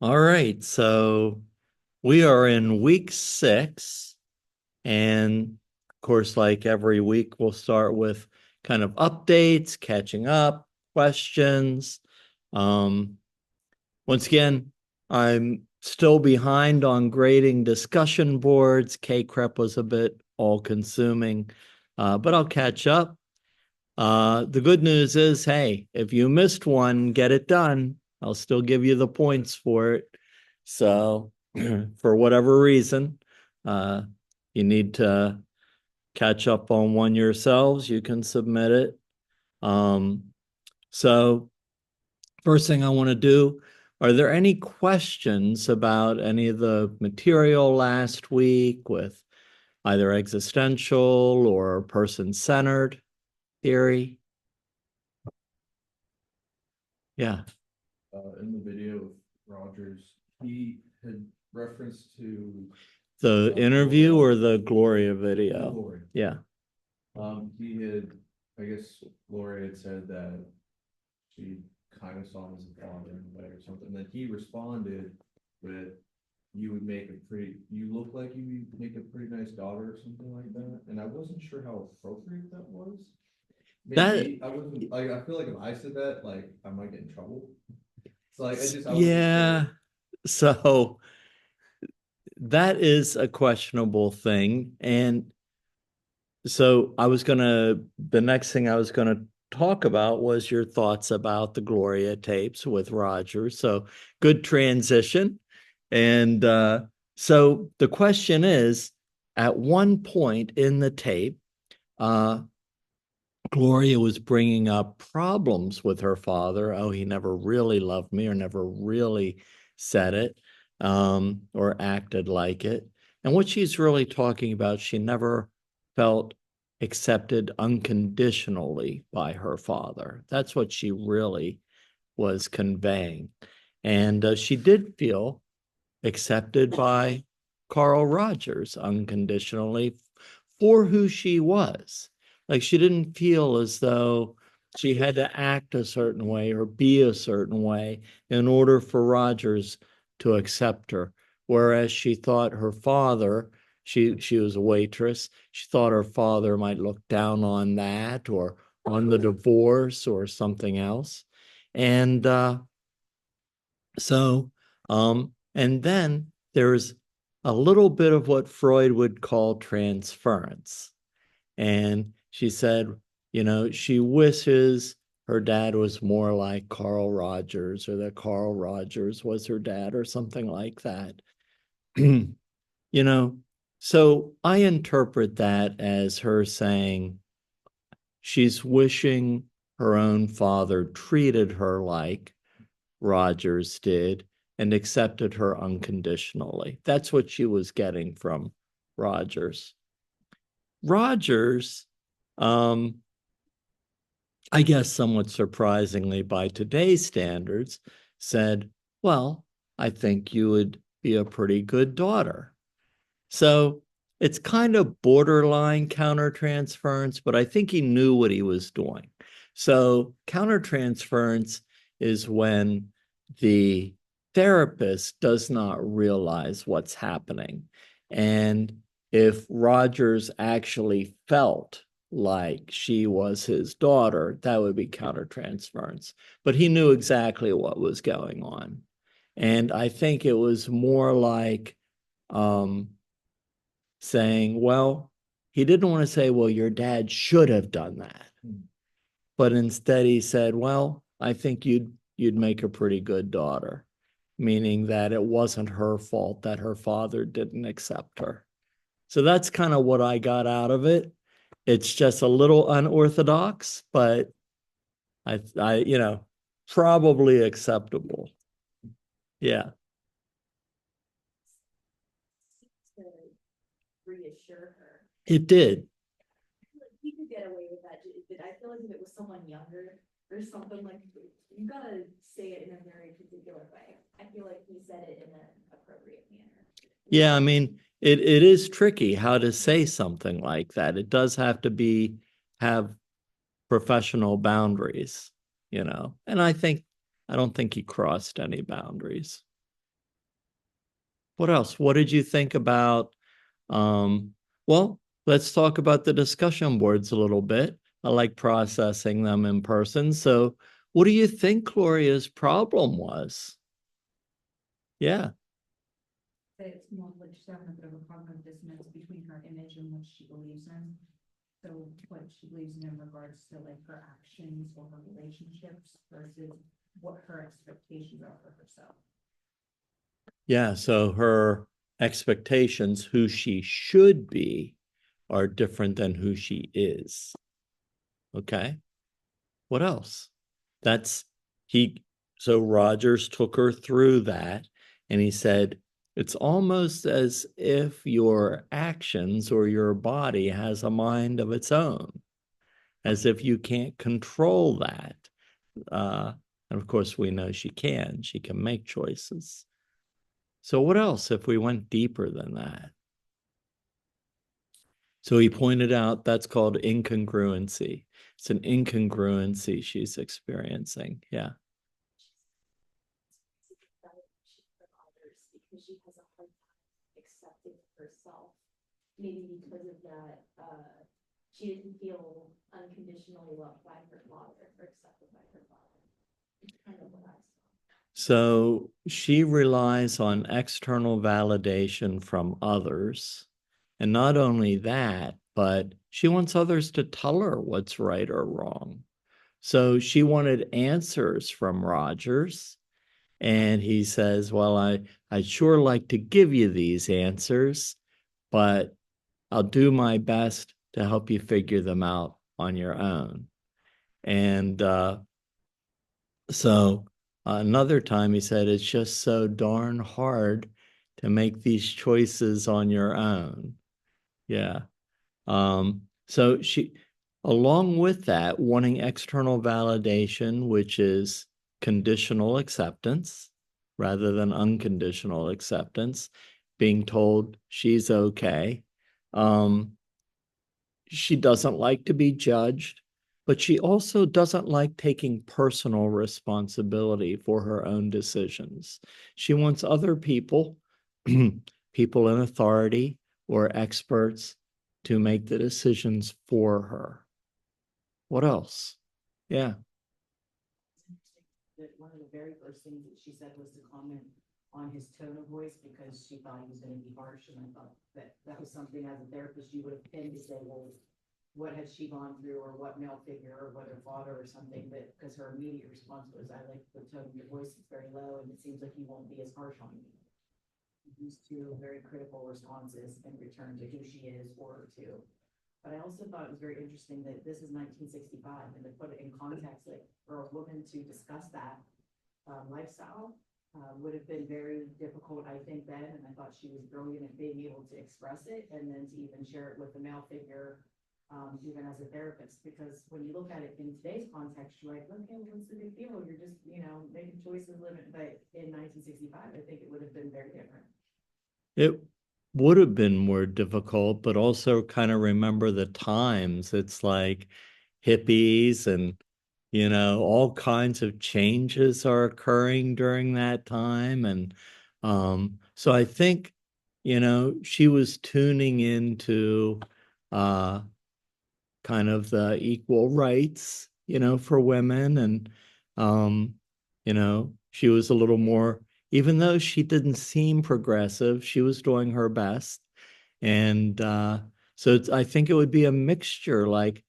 All right, so we are in week 6, and of course, like every week, we'll start with kind of updates, catching up, questions. Um, Once again, I'm still behind on grading discussion boards. K-Crep was a bit all-consuming, but I'll catch up. The good news is, hey, if you missed one, get it done. I'll still give you the points for it. So, for whatever reason, uh, you need to catch up on one yourselves, you can submit it. Um, so, first thing I want to do, are there any questions about any of the material last week with either existential or person-centered theory? Yeah. In the video of Rogers, he had reference to The interview Gloria, or the Gloria video? Gloria. Yeah. He had, I guess, Gloria had said that she kind of saw him as a father in a way or something. Then he responded with, you look like you would make a pretty nice daughter or something like that. And I wasn't sure how appropriate that was. That, Maybe I wasn't, like, I feel like if I said that, like, I might get in trouble. So like, I wasn't yeah. sure. So that is a questionable thing. And so the next thing I was gonna talk about was your thoughts about the Gloria tapes with Rogers. So good transition. And so the question is, at one point in the tape, uh, Gloria was bringing up problems with her father. Oh, he never really loved me or never really said it, or acted like it. And what she's really talking about, she never felt accepted unconditionally by her father. That's what she really was conveying. And she did feel accepted by Carl Rogers unconditionally for who she was. Like she didn't feel as though she had to act a certain way or be a certain way in order for Rogers to accept her. Whereas she thought her father, she was a waitress, she thought her father might look down on that or on the divorce or something else. And and then there's a little bit of what Freud would call transference. And she said, she wishes her dad was more like Carl Rogers or that Carl Rogers was her dad or something like that. you know, so I interpret that as her saying she's wishing her own father treated her like Rogers did and accepted her unconditionally. That's what she was getting from Rogers. Rogers, um, I guess somewhat surprisingly by today's standards, said, well, I think you would be a pretty good daughter. So it's kind of borderline countertransference, but I think he knew what he was doing. So countertransference is when the therapist does not realize what's happening. And if Rogers actually felt like she was his daughter, that would be countertransference. But he knew exactly what was going on. And I think it was more like, um, saying, well, he didn't want to say, well, your dad should have done that. But instead he said, well, I think you'd make a pretty good daughter, meaning that it wasn't her fault that her father didn't accept her. So that's kind of what I got out of it. It's just a little unorthodox, but probably acceptable. Yeah, To reassure her. it did. Like he could get away with that. I feel like if it was someone younger or something, like you gotta say it in a very particular way. I feel like he said it in an appropriate manner. Yeah, I mean, it is tricky how to say something like that. It does have to have professional boundaries. And I don't think he crossed any boundaries. What else? What did you think about, well, let's talk about the discussion boards a little bit. I like processing them in person. So what do you think Gloria's problem was? Yeah. That it's more like she's having a bit of a cognitive dissonance between her image and what she believes in. So what she believes in regards to like her actions or her relationships versus what her expectations are for herself. Yeah. So her expectations, who she should be, are different than who she is. Okay. What else? That's he. So Rogers took her through that and he said, it's almost as if your actions or your body has a mind of its own, as if you can't control that. And of course, we know she can. She can make choices. So, what else if we went deeper than that? So, he pointed out that's called incongruency. It's an incongruency she's experiencing. Yeah. From others because she has a hard time accepting herself. Maybe because of that, she didn't feel unconditionally loved by her father or accepted by her father. It's kind of what I saw. So she relies on external validation from others. And not only that, but she wants others to tell her what's right or wrong. So she wanted answers from Rogers. And he says, well, I'd sure like to give you these answers, but I'll do my best to help you figure them out on your own. And so another time he said, it's just so darn hard to make these choices on your own. Yeah. So she, along with that, wanting external validation, which is conditional acceptance rather than unconditional acceptance, being told she's okay. She doesn't like to be judged, but she also doesn't like taking personal responsibility for her own decisions. She wants other people, people in authority or experts, to make the decisions for her. What else? Yeah. That one of the very first things that she said was to comment on his tone of voice because she thought he was gonna be harsh, and I thought that that was something as a therapist you would have pinned to say, well, what has she gone through, or what male figure, or whether father or something, but because her immediate response was, I like the tone of your voice, it's very low, and it seems like you won't be as harsh on me. These two very critical responses in return to who she is or to. But I also thought it was very interesting that this is 1965, and to put it in context, like for a woman to discuss that lifestyle would have been very difficult, I think, then. And I thought she was brilliant at being able to express it and then to even share it with a male figure, even as a therapist. Because when you look at it in today's context, you're like, okay, what's the big deal? You're just, making choices, living. But in 1965, I think it would have been very different. It would have been more difficult, but also kind of remember the times. It's like hippies and, all kinds of changes are occurring during that time. And so I think, she was tuning into uh, kind of the equal rights, for women. And, she was a little more, even though she didn't seem progressive, she was doing her best. And so I think it would be a mixture, like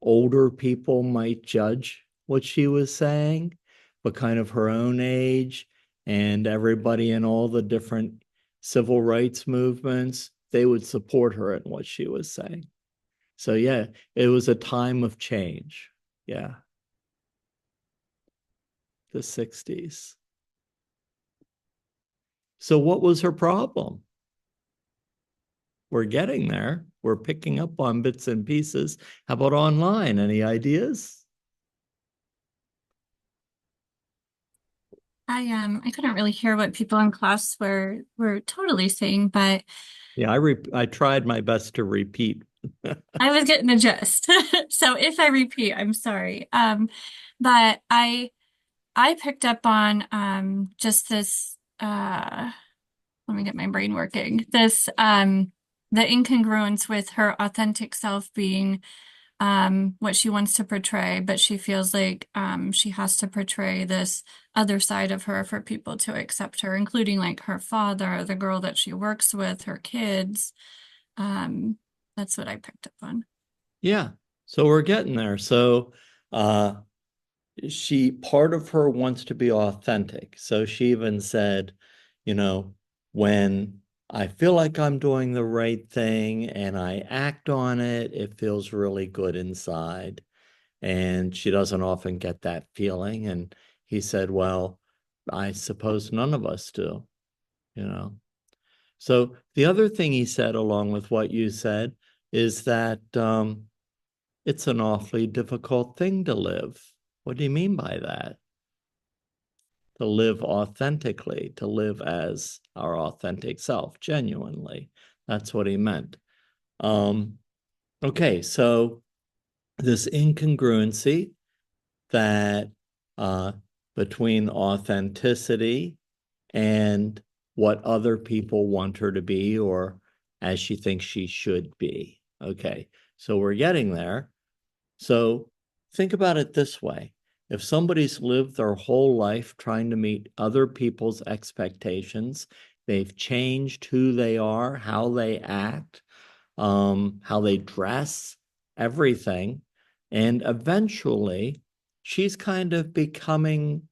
older people might judge what she was saying, but kind of her own age and everybody in all the different civil rights movements, they would support her in what she was saying. So yeah, it was a time of change. Yeah. The 60s. So what was her problem? We're getting there. We're picking up on bits and pieces. How about online? Any ideas? I couldn't really hear what people in class were totally saying, but Yeah, I tried my best to repeat. I was getting the gist. So if I repeat, I'm sorry. But I picked up on just this let me get my brain working. This, the incongruence with her authentic self being what she wants to portray, but she feels like she has to portray this other side of her for people to accept her, including like her father, the girl that she works with, her kids. That's what I picked up on. Yeah. So we're getting there. So part of her wants to be authentic. So she even said, you know, when I feel like I'm doing the right thing and I act on it, it feels really good inside. And she doesn't often get that feeling. And he said, well, I suppose none of us do, you know. So the other thing he said, along with what you said, is that it's an awfully difficult thing to live. What do you mean by that? To live authentically, to live as our authentic self, genuinely. That's what he meant. Okay, so this incongruency that between authenticity and what other people want her to be, or as she thinks she should be. Okay, so we're getting there. So think about it this way. If somebody's lived their whole life trying to meet other people's expectations, they've changed who they are, how they act, how they dress, everything. And eventually she's kind of coming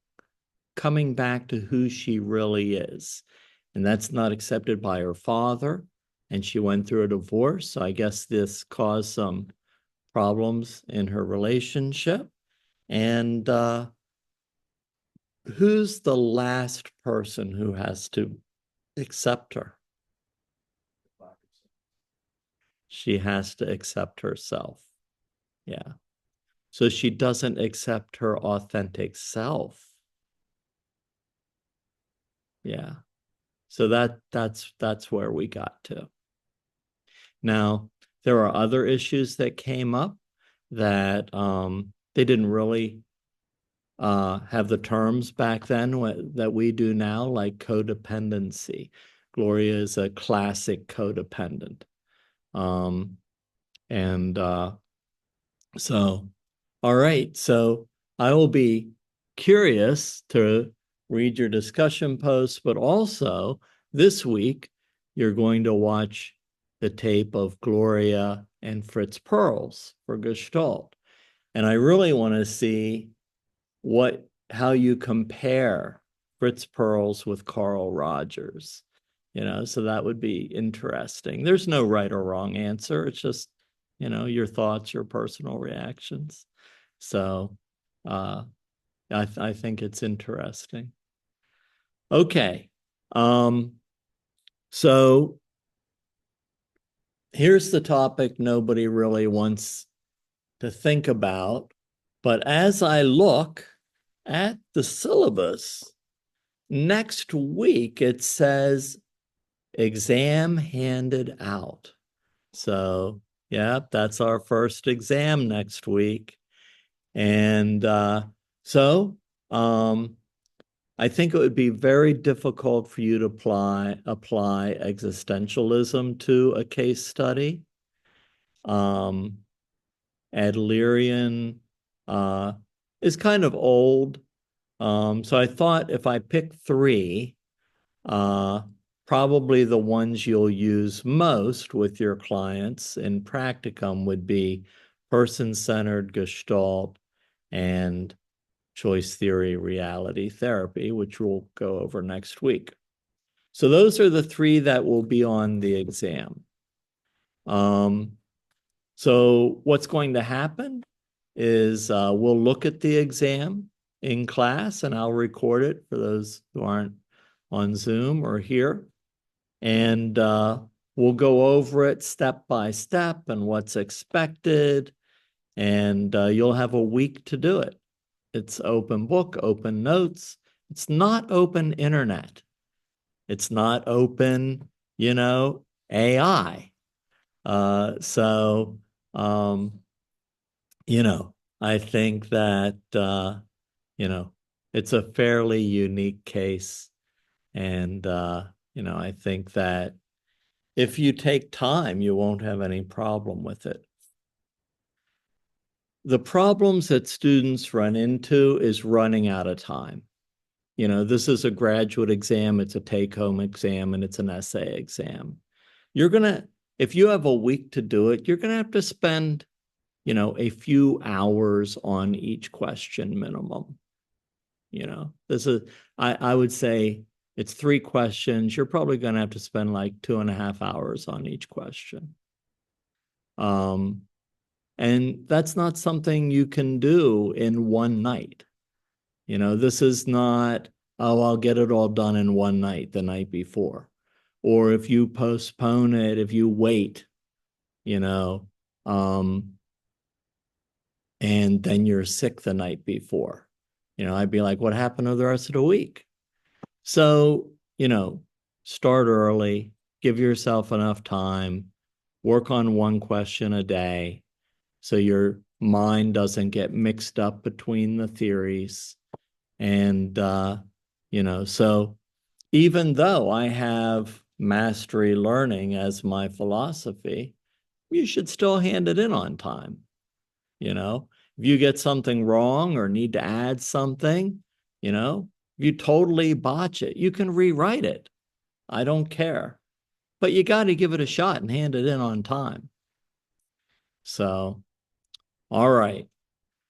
back to who she really is. And that's not accepted by her father. And she went through a divorce. So I guess this caused some problems in her relationship. And who's the last person who has to accept her? She has to accept herself. Yeah. So she doesn't accept her authentic self. Yeah. So that's where we got to. Now, there are other issues that came up that they didn't really have the terms back then that we do now, like codependency. Gloria is a classic codependent. And so, all right. So I will be curious to read your discussion posts, but also this week, you're going to watch the tape of Gloria and Fritz Perls for Gestalt. And I really want to see how you compare Fritz Perls with Carl Rogers. So that would be interesting. There's no right or wrong answer. It's just, your thoughts, your personal reactions. So I think it's interesting. Okay. So here's the topic nobody really wants to think about. But as I look at the syllabus, next week it says exam handed out. So, yeah, that's our first exam next week. And so I think it would be very difficult for you to apply existentialism to a case study. Adlerian is kind of old. So I thought if I pick three, probably the ones you'll use most with your clients in practicum would be person-centered Gestalt and choice theory reality therapy, which we'll go over next week. So those are the three that will be on the exam. So what's going to happen is we'll look at the exam in class, and I'll record it for those who aren't on Zoom or here. And we'll go over it step by step and what's expected. And you'll have a week to do it. It's open book, open notes. It's not open internet. It's not open, AI. So, I think that, it's a fairly unique case. And I think that if you take time, you won't have any problem with it. The problems that students run into is running out of time. This is a graduate exam, it's a take-home exam, and it's an essay exam. If you have a week to do it, you're gonna have to spend, a few hours on each question minimum. I would say it's 3 questions. You're probably gonna have to spend like 2.5 hours on each question. And that's not something you can do in one night. This is not, oh, I'll get it all done in one night, the night before. Or if you postpone it, if you wait, and then you're sick the night before. I'd be like, what happened to the rest of the week? So, start early, give yourself enough time, work on one question a day so your mind doesn't get mixed up between the theories. And, so even though I have mastery learning as my philosophy, you should still hand it in on time. If you get something wrong or need to add something, if you totally botch it, you can rewrite it. I don't care. But you got to give it a shot and hand it in on time. So, all right.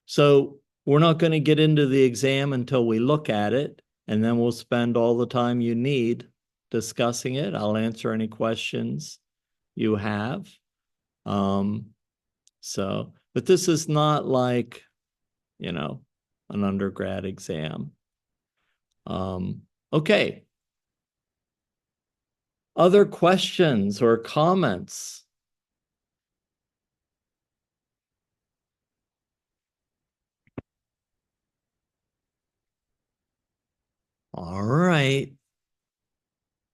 So we're not going to get into the exam until we look at it, and then we'll spend all the time you need discussing it. I'll answer any questions you have. But this is not like, an undergrad exam. Okay. Other questions or comments? All right.